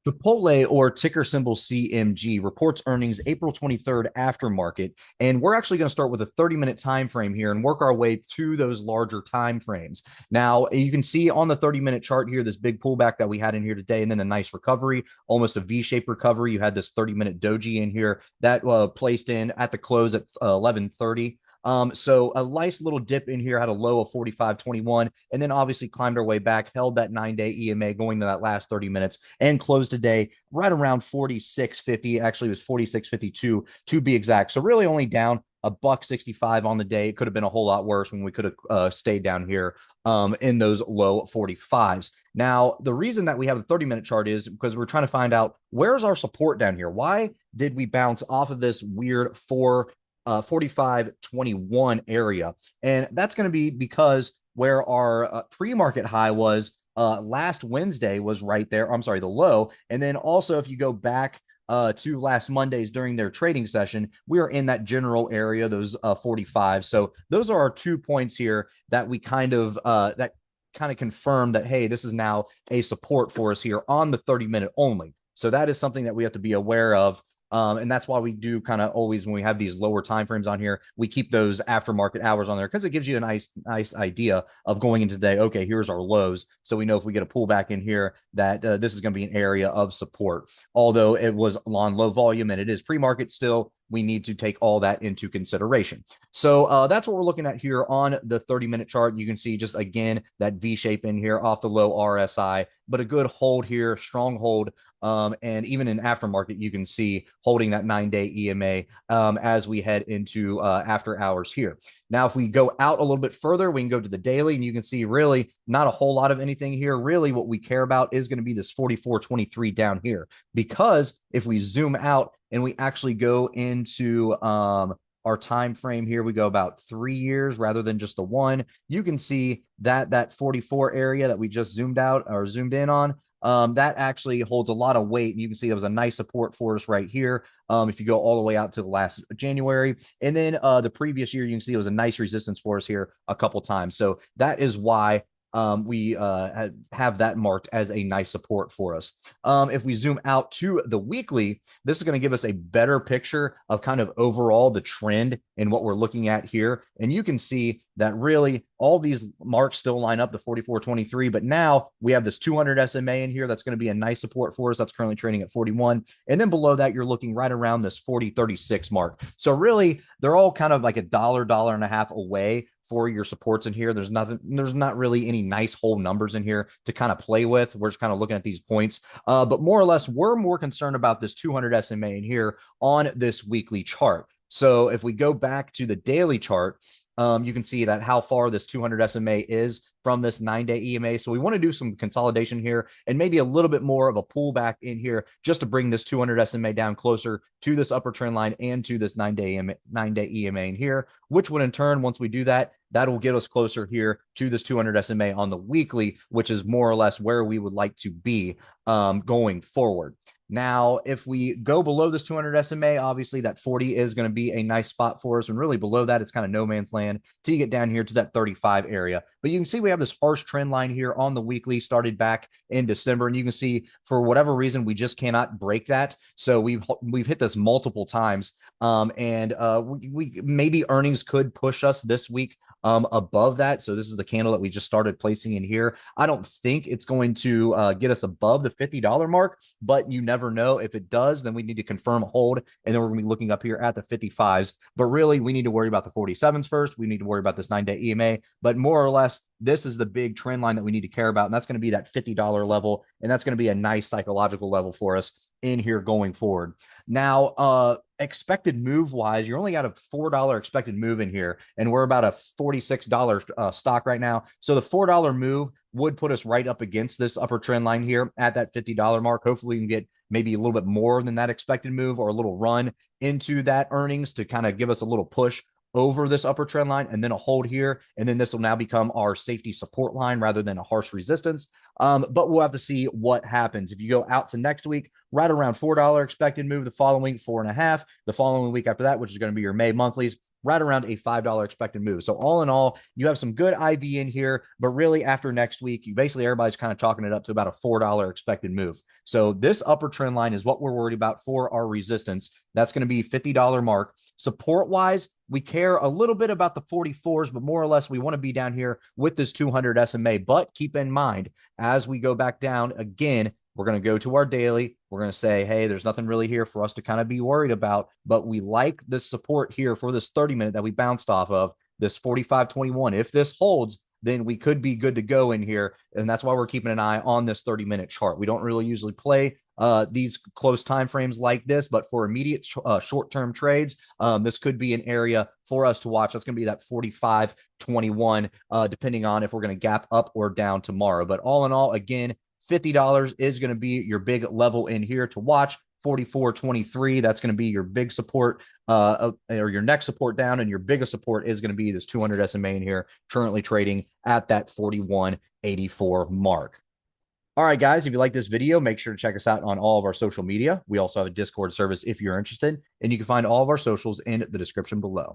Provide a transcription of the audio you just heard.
Chipotle, or ticker symbol CMG, reports earnings April 23rd after market, and we're actually going to start with a 30-minute time frame here and work our way to those larger time frames. Now, you can see on the 30-minute chart here this big pullback that we had in here today, and then a nice recovery, almost a V-shaped recovery. You had this 30-minute doji in here that placed in at the close at 11:30. So a nice little dip in here, had a low of 45.21, and then obviously climbed our way back, held that 9-day EMA going to that last 30 minutes, and closed today right around 46.50. Actually, it was 46.52 to be exact. So really only down a buck 65 on the day. It could have been a whole lot worse when we could have stayed down here in those low 45s. Now, the reason that we have a 30-minute chart is because we're trying to find out where's our support down here. Why did we bounce off of this weird 45.21 area? And that's going to be because where our pre-market high was last Wednesday was right there. I'm sorry, the low. And then also, if you go back to last Monday's during their trading session, we are in that general area, those 45. So those are our 2 points here that we kind of confirm that, hey, this is now a support for us here on the 30-minute only. So that is something that we have to be aware of. And that's why we do kind of always, when we have these lower time frames on here, we keep those aftermarket hours on there because it gives you a nice idea of going into the day. Okay, here's our lows, so we know if we get a pullback in here that this is going to be an area of support. Although it was on low volume and it is pre-market still, we need to take all that into consideration. So that's what we're looking at here on the 30-minute chart. You can see just again that V shape in here off the low RSI, but a good hold here, strong hold. And even in aftermarket, you can see holding that 9-day EMA as we head into after hours here. Now, if we go out a little bit further, we can go to the daily, and you can see really not a whole lot of anything here. Really, what we care about is going to be this 44.23 down here, because if we zoom out and we actually go into our time frame here, we go about 3 years rather than just the one. You can see that that 44 area that we just zoomed out or zoomed in on, that actually holds a lot of weight. And you can see there was a nice support for us right here. If you go all the way out to the last January, and then the previous year, you can see it was a nice resistance for us here a couple times. So that is why we have that marked as a nice support for us. If we zoom out to the weekly, this is going to give us a better picture of kind of overall the trend in what we're looking at here. And you can see that really all these marks still line up, the 44.23, but now we have this 200 SMA in here. That's going to be a nice support for us. That's currently trading at 41. And then below that, you're looking right around this 40.36 mark. So really, they're all kind of like a dollar, dollar and a half away for your supports in here. There's not really any nice whole numbers in here to kind of play with. We're just kind of looking at these points. But more or less, we're more concerned about this 200 SMA in here on this weekly chart. So if we go back to the daily chart, you can see that how far this 200 SMA is from this 9-day EMA. So we want to do some consolidation here and maybe a little bit more of a pullback in here just to bring this 200 SMA down closer to this upper trend line and to this 9-day EMA in here, which would in turn, once we do that, that'll get us closer here to this 200 SMA on the weekly, which is more or less where we would like to be going forward. Now, if we go below this 200 SMA, obviously that 40 is going to be a nice spot for us. And really below that, it's kind of no man's land till you get down here to that 35 area. But you can see we have this harsh trend line here on the weekly, started back in December. And you can see for whatever reason, we just cannot break that. So we've hit this multiple times. We maybe earnings could push us this week above that. So this is the candle that we just started placing in here. I don't think it's going to get us above the $50 mark, but you never know. If it does, then we need to confirm a hold, and then we're going to be looking up here at the 55s. But really, we need to worry about the 47s first. We need to worry about this 9-day EMA, but more or less, this is the big trend line that we need to care about, and that's going to be that $50 level, and that's going to be a nice psychological level for us in here going forward. Now, expected move wise, you're only got a $4 expected move in here, and we're about a $46 stock right now. So the $4 move would put us right up against this upper trend line here at that $50 mark. Hopefully we can get maybe a little bit more than that expected move, or a little run into that earnings to kind of give us a little push over this upper trend line, and then a hold here. And then this will now become our safety support line rather than a harsh resistance. But we'll have to see what happens. If you go out to next week, right around $4 expected move, the following week, 4.5, the following week after that, which is going to be your May monthlies, right around a $5 expected move. So all in all, you have some good IV in here, but really after next week, you basically everybody's kind of chalking it up to about a $4 expected move. So this upper trend line is what we're worried about for our resistance. That's going to be $50 mark. Support wise, we care a little bit about the 44s, but more or less we want to be down here with this 200 SMA. But keep in mind, as we go back down again, we're going to go to our daily. We're going to say, hey, there's nothing really here for us to kind of be worried about, but we like this support here for this 30-minute that we bounced off of, this 45.21. If this holds, then we could be good to go in here. And that's why we're keeping an eye on this 30-minute chart. We don't really usually play these close time frames like this, but for immediate short-term trades, this could be an area for us to watch. That's going to be that 45.21, depending on if we're going to gap up or down tomorrow. But all in all, again, $50 is going to be your big level in here to watch. 44.23, that's going to be your big support or your next support down, and your biggest support is going to be this 200 SMA in here, currently trading at that 41.84 mark. All right, guys, if you like this video, make sure to check us out on all of our social media. We also have a Discord service if you're interested, and you can find all of our socials in the description below.